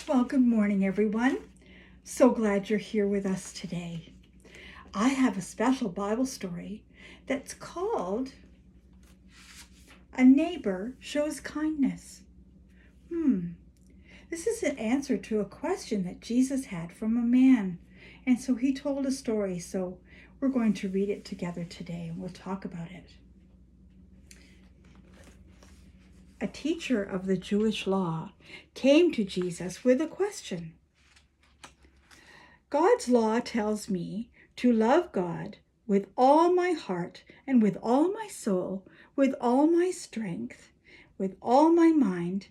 Well, good morning, everyone. So glad you're here with us today. I have a special Bible story that's called A Neighbor Shows Kindness. This is an answer to a question that Jesus had from a man. And so he told a story. So we're going to read it together today and we'll talk about it. A teacher of the Jewish law came to Jesus with a question. God's law tells me to love God with all my heart and with all my soul, with all my strength, with all my mind,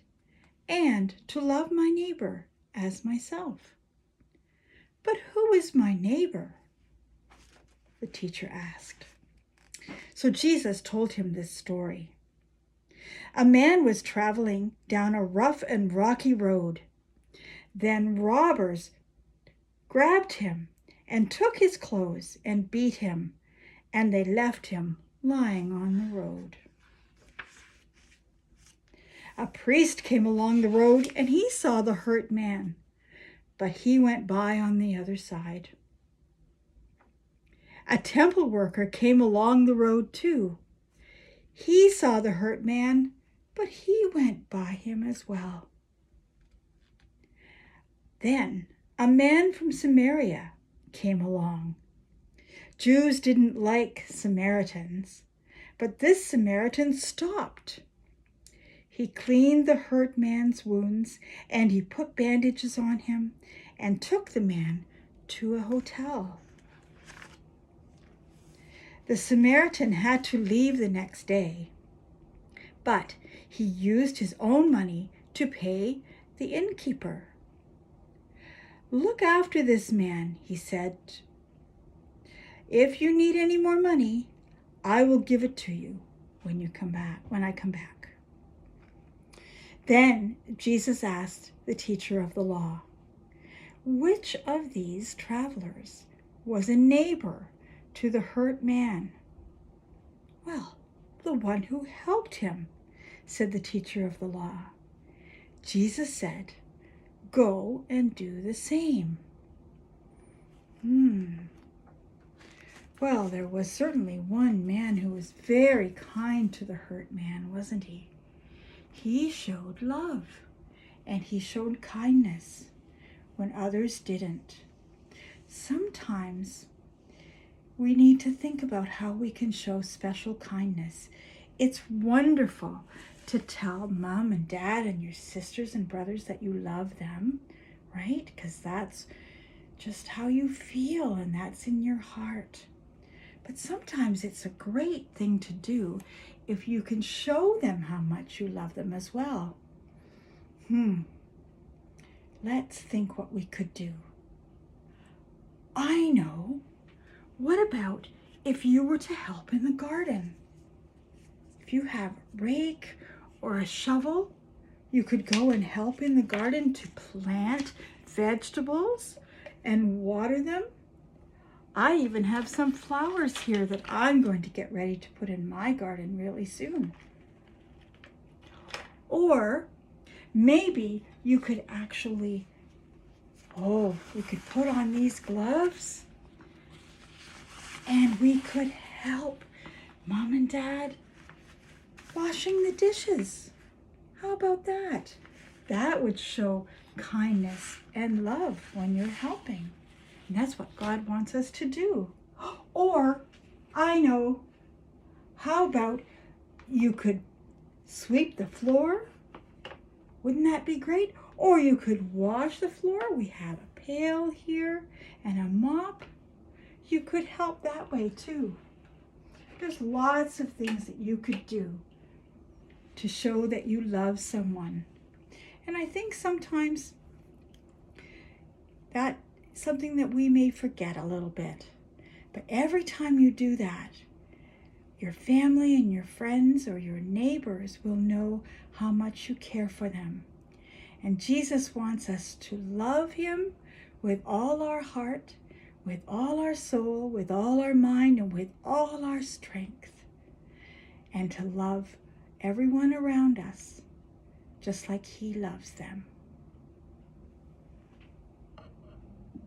and to love my neighbor as myself. But who is my neighbor? The teacher asked. So Jesus told him this story. A man was traveling down a rough and rocky road. Then robbers grabbed him and took his clothes and beat him, and they left him lying on the road. A priest came along the road and he saw the hurt man, but he went by on the other side. A temple worker came along the road too. He saw the hurt man, but he went by him as well. Then a man from Samaria came along. Jews didn't like Samaritans, but this Samaritan stopped. He cleaned the hurt man's wounds and he put bandages on him and took the man to a hotel. The Samaritan had to leave the next day, but he used his own money to pay the innkeeper. Look after this man, he said. If you need any more money, I will give it to you when I come back. Then Jesus asked the teacher of the law, which of these travelers was a neighbor to the hurt man? Well, the one who helped him, said the teacher of the law. Jesus said, go and do the same. Well, there was certainly one man who was very kind to the hurt man, wasn't he? He showed love and he showed kindness when others didn't. Sometimes we need to think about how we can show special kindness. It's wonderful to tell mom and dad and your sisters and brothers that you love them, right? Because that's just how you feel and that's in your heart. But sometimes it's a great thing to do if you can show them how much you love them as well. Let's think what we could do. I know. What about if you were to help in the garden? If you have a rake or a shovel, you could go and help in the garden to plant vegetables and water them. I even have some flowers here that I'm going to get ready to put in my garden really soon. Or maybe you could actually, we could put on these gloves and we could help mom and dad washing the dishes. How about that? That would show kindness and love when you're helping. And that's what God wants us to do. Or, I know, how about you could sweep the floor? Wouldn't that be great? Or you could wash the floor. We have a pail here and a mop. You could help that way too. There's lots of things that you could do to show that you love someone. And I think sometimes that's something that we may forget a little bit. But every time you do that, your family and your friends or your neighbors will know how much you care for them. And Jesus wants us to love him with all our heart, with all our soul, with all our mind, and with all our strength. And to love everyone around us just like he loves them.